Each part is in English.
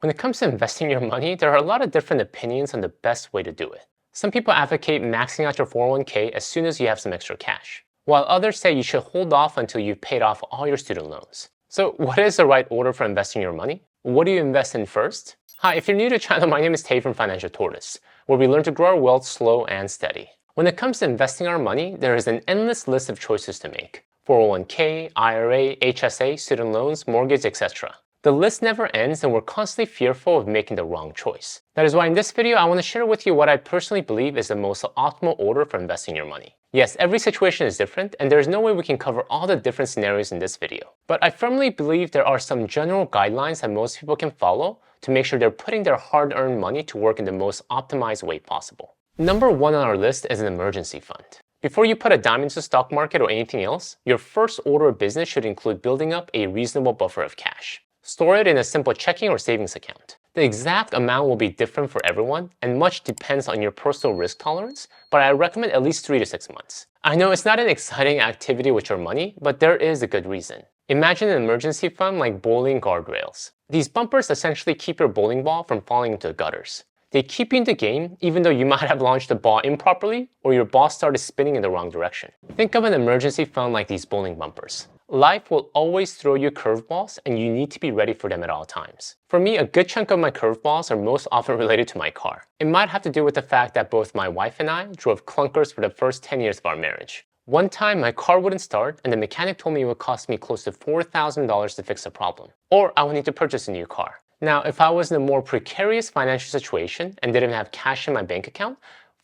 When it comes to investing your money, there are a lot of different opinions on the best way to do it. Some people advocate maxing out your 401k as soon as you have some extra cash, while others say you should hold off until you've paid off all your student loans. So what is the right order for investing your money? What do you invest in first? Hi, if you're new to the channel, my name is Tay from Financial Tortoise, where we learn to grow our wealth slow and steady. When it comes to investing our money, there is an endless list of choices to make. 401k, IRA, HSA, student loans, mortgage, etc. The list never ends and we're constantly fearful of making the wrong choice. That is why in this video, I want to share with you what I personally believe is the most optimal order for investing your money. Yes, every situation is different and there's no way we can cover all the different scenarios in this video. But I firmly believe there are some general guidelines that most people can follow to make sure they're putting their hard-earned money to work in the most optimized way possible. Number one on our list is an emergency fund. Before you put a dime into the stock market or anything else, your first order of business should include building up a reasonable buffer of cash. Store it in a simple checking or savings account. The exact amount will be different for everyone, and much depends on your personal risk tolerance, but I recommend at least 3 to 6 months. I know it's not an exciting activity with your money, but there is a good reason. Imagine an emergency fund like bowling guardrails. These bumpers essentially keep your bowling ball from falling into the gutters. They keep you in the game even though you might have launched the ball improperly or your ball started spinning in the wrong direction. Think of an emergency fund like these bowling bumpers. Life will always throw you curveballs and you need to be ready for them at all times. For me, a good chunk of my curveballs are most often related to my car. It might have to do with the fact that both my wife and I drove clunkers for the first 10 years of our marriage. One time, my car wouldn't start and the mechanic told me it would cost me close to $4,000 to fix the problem, or I would need to purchase a new car. Now, if I was in a more precarious financial situation and didn't have cash in my bank account,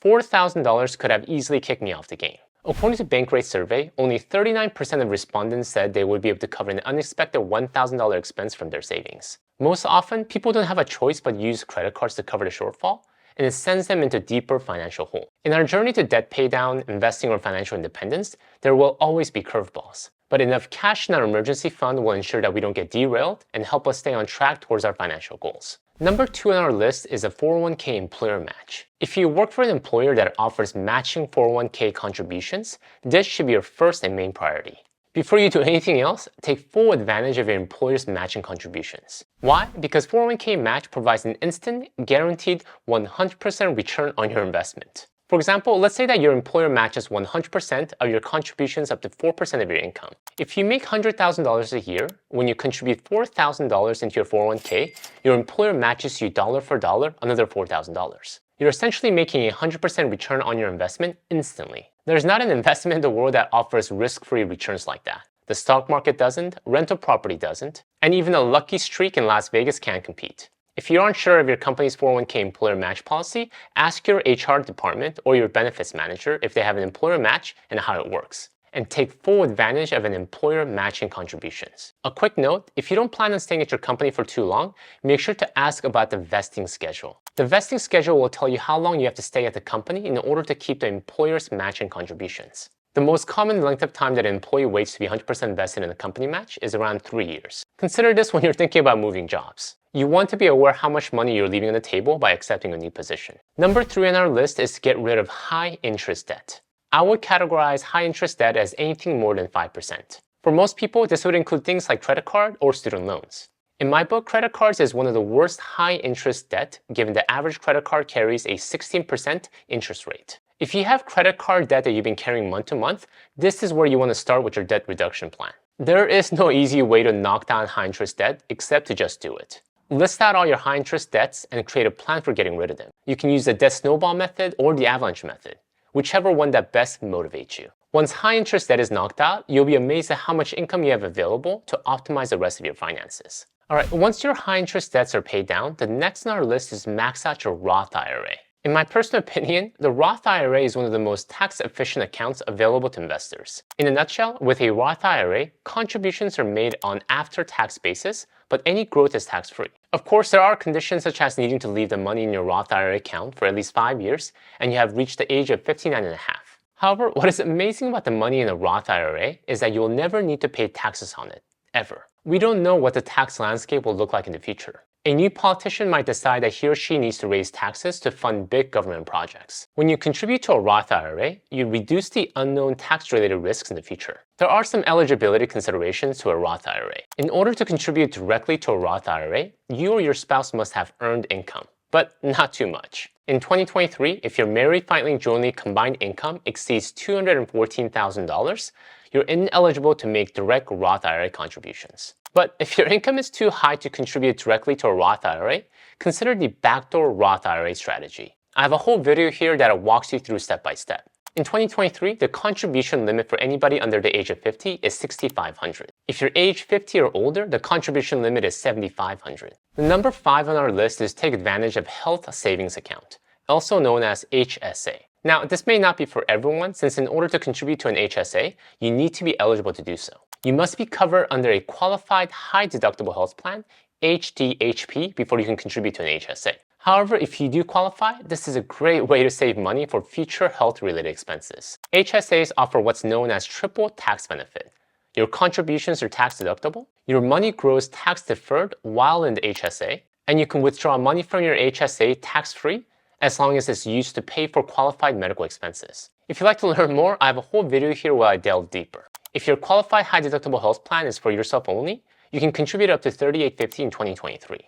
$4,000 could have easily kicked me off the game. According to Bankrate's survey, only 39% of respondents said they would be able to cover an unexpected $1,000 expense from their savings. Most often, people don't have a choice but use credit cards to cover the shortfall, and it sends them into deeper financial hole. In our journey to debt paydown, investing, or financial independence, there will always be curveballs. But enough cash in our emergency fund will ensure that we don't get derailed and help us stay on track towards our financial goals. Number 2 on our list is a 401k employer match. If you work for an employer that offers matching 401k contributions, this should be your first and main priority. Before you do anything else, take full advantage of your employer's matching contributions. Why? Because 401k match provides an instant, guaranteed 100% return on your investment. For example, let's say that your employer matches 100% of your contributions up to 4% of your income. If you make $100,000 a year, when you contribute $4,000 into your 401k, your employer matches you dollar for dollar another $4,000. You're essentially making a 100% return on your investment instantly. There's not an investment in the world that offers risk-free returns like that. The stock market doesn't, rental property doesn't, and even a lucky streak in Las Vegas can't compete. If you aren't sure of your company's 401k employer match policy, ask your HR department or your benefits manager if they have an employer match and how it works. And take full advantage of an employer matching contributions. A quick note, if you don't plan on staying at your company for too long, make sure to ask about the vesting schedule. The vesting schedule will tell you how long you have to stay at the company in order to keep the employer's matching contributions. The most common length of time that an employee waits to be 100% vested in a company match is around 3 years. Consider this when you're thinking about moving jobs. You want to be aware how much money you're leaving on the table by accepting a new position. Number 3 on our list is to get rid of high interest debt. I would categorize high interest debt as anything more than 5%. For most people, this would include things like credit card or student loans. In my book, credit cards is one of the worst high interest debt given the average credit card carries a 16% interest rate. If you have credit card debt that you've been carrying month to month, this is where you want to start with your debt reduction plan. There is no easy way to knock down high interest debt except to just do it. List out all your high interest debts and create a plan for getting rid of them. You can use the debt snowball method or the avalanche method, whichever one that best motivates you. Once high interest debt is knocked out, you'll be amazed at how much income you have available to optimize the rest of your finances. Alright, once your high interest debts are paid down, the next on our list is max out your Roth IRA. In my personal opinion, the Roth IRA is one of the most tax-efficient accounts available to investors. In a nutshell, with a Roth IRA, contributions are made on after-tax basis, but any growth is tax-free. Of course, there are conditions such as needing to leave the money in your Roth IRA account for at least 5 years, and you have reached the age of 59 and a half. However, what is amazing about the money in a Roth IRA is that you'll never need to pay taxes on it, ever. We don't know what the tax landscape will look like in the future. A new politician might decide that he or she needs to raise taxes to fund big government projects. When you contribute to a Roth IRA, you reduce the unknown tax-related risks in the future. There are some eligibility considerations to a Roth IRA. In order to contribute directly to a Roth IRA, you or your spouse must have earned income, but not too much. In 2023, if your married filing jointly combined income exceeds $214,000, you're ineligible to make direct Roth IRA contributions. But if your income is too high to contribute directly to a Roth IRA, consider the backdoor Roth IRA strategy. I have a whole video here that walks you through step by step. In 2023, the contribution limit for anybody under the age of 50 is $6,500. If you're age 50 or older, the contribution limit is $7,500. The number 5 on our list is take advantage of Health Savings Account, also known as HSA. Now, this may not be for everyone, since in order to contribute to an HSA, you need to be eligible to do so. You must be covered under a qualified high deductible health plan, HDHP, before you can contribute to an HSA. However, if you do qualify, this is a great way to save money for future health-related expenses. HSAs offer what's known as triple tax benefit. Your contributions are tax deductible, your money grows tax deferred while in the HSA, and you can withdraw money from your HSA tax-free as long as it's used to pay for qualified medical expenses. If you'd like to learn more, I have a whole video here where I delve deeper. If your qualified high deductible health plan is for yourself only, you can contribute up to $3,850 in 2023.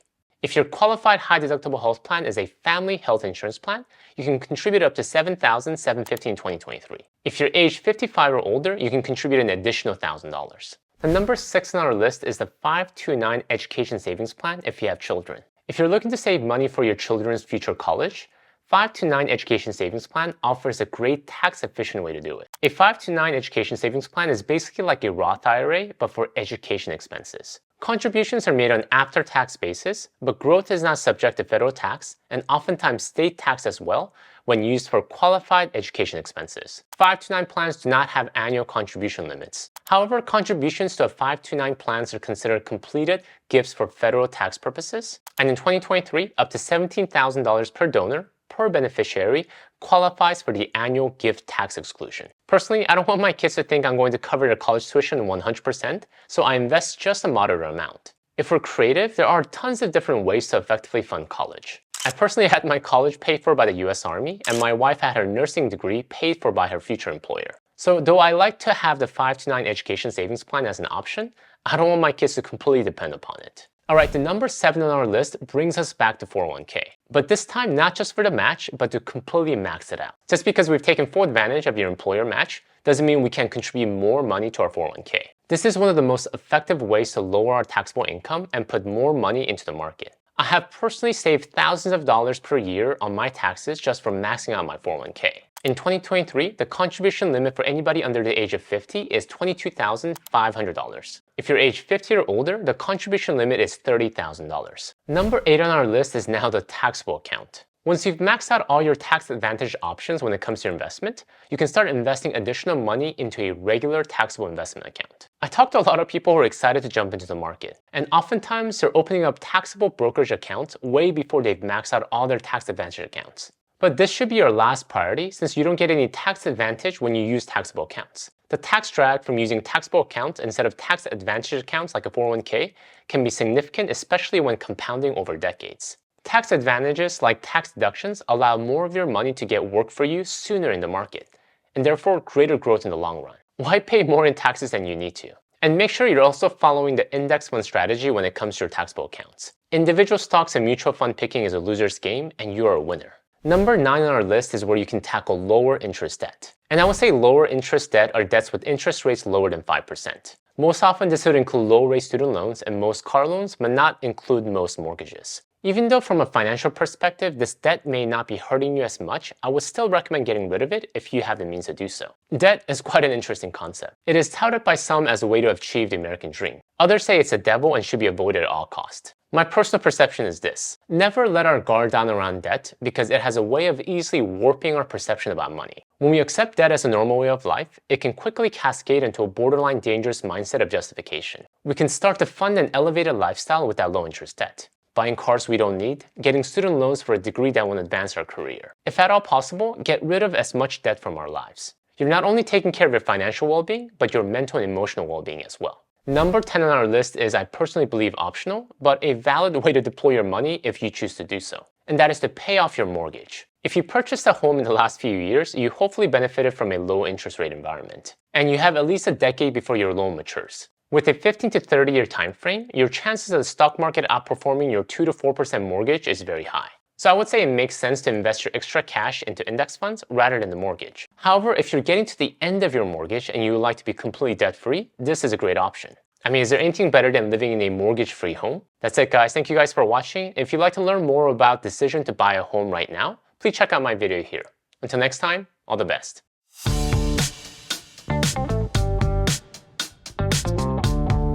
If your qualified high deductible health plan is a family health insurance plan, you can contribute up to $7,750 in 2023. If you're age 55 or older, you can contribute an additional $1,000. The number 6 on our list is the 529 Education Savings Plan if you have children. If you're looking to save money for your children's future college, 529 Education Savings Plan offers a great tax-efficient way to do it. A 529 Education Savings Plan is basically like a Roth IRA, but for education expenses. Contributions are made on after-tax basis, but growth is not subject to federal tax and oftentimes state tax as well when used for qualified education expenses. 529 plans do not have annual contribution limits. However, contributions to a 529 plans are considered completed gifts for federal tax purposes, and in 2023, up to $17,000 per donor per beneficiary qualifies for the annual gift tax exclusion. Personally, I don't want my kids to think I'm going to cover their college tuition 100%, so I invest just a moderate amount. If we're creative, there are tons of different ways to effectively fund college. I personally had my college paid for by the US Army, and my wife had her nursing degree paid for by her future employer. So though I like to have the 529 Education Savings Plan as an option, I don't want my kids to completely depend upon it. Alright, the number 7 on our list brings us back to 401k. But this time not just for the match, but to completely max it out. Just because we've taken full advantage of your employer match doesn't mean we can contribute more money to our 401k. This is one of the most effective ways to lower our taxable income and put more money into the market. I have personally saved thousands of dollars per year on my taxes just from maxing out my 401k. In 2023, the contribution limit for anybody under the age of 50 is $22,500. If you're age 50 or older, the contribution limit is $30,000. Number 8 on our list is now the taxable account. Once you've maxed out all your tax advantage options when it comes to your investment, you can start investing additional money into a regular taxable investment account. I talked to a lot of people who are excited to jump into the market, and oftentimes they're opening up taxable brokerage accounts way before they've maxed out all their tax advantage accounts. But this should be your last priority since you don't get any tax advantage when you use taxable accounts. The tax drag from using taxable accounts instead of tax advantage accounts like a 401k can be significant, especially when compounding over decades. Tax advantages like tax deductions allow more of your money to get work for you sooner in the market, and therefore greater growth in the long run. Why pay more in taxes than you need to? And make sure you're also following the index fund strategy when it comes to your taxable accounts. Individual stocks and mutual fund picking is a loser's game, and you are a winner. Number 9 on our list is where you can tackle lower interest debt. And I would say lower interest debt are debts with interest rates lower than 5%. Most often this would include low-rate student loans and most car loans, but not include most mortgages. Even though from a financial perspective, this debt may not be hurting you as much, I would still recommend getting rid of it if you have the means to do so. Debt is quite an interesting concept. It is touted by some as a way to achieve the American dream. Others say it's a devil and should be avoided at all costs. My personal perception is this: never let our guard down around debt because it has a way of easily warping our perception about money. When we accept debt as a normal way of life, it can quickly cascade into a borderline dangerous mindset of justification. We can start to fund an elevated lifestyle without low interest debt. Buying cars we don't need, getting student loans for a degree that won't advance our career. If at all possible, get rid of as much debt from our lives. You're not only taking care of your financial well-being, but your mental and emotional well-being as well. Number 10 on our list is, I personally believe, optional, but a valid way to deploy your money if you choose to do so. And that is to pay off your mortgage. If you purchased a home in the last few years, you hopefully benefited from a low interest rate environment. And you have at least a decade before your loan matures. With a 15 to 30 year time frame, your chances of the stock market outperforming your 2 to 4% mortgage is very high. So I would say it makes sense to invest your extra cash into index funds rather than the mortgage. However, if you're getting to the end of your mortgage and you would like to be completely debt-free, this is a great option. I mean, is there anything better than living in a mortgage-free home? That's it, guys. Thank you guys for watching. If you'd like to learn more about the decision to buy a home right now, please check out my video here. Until next time, all the best.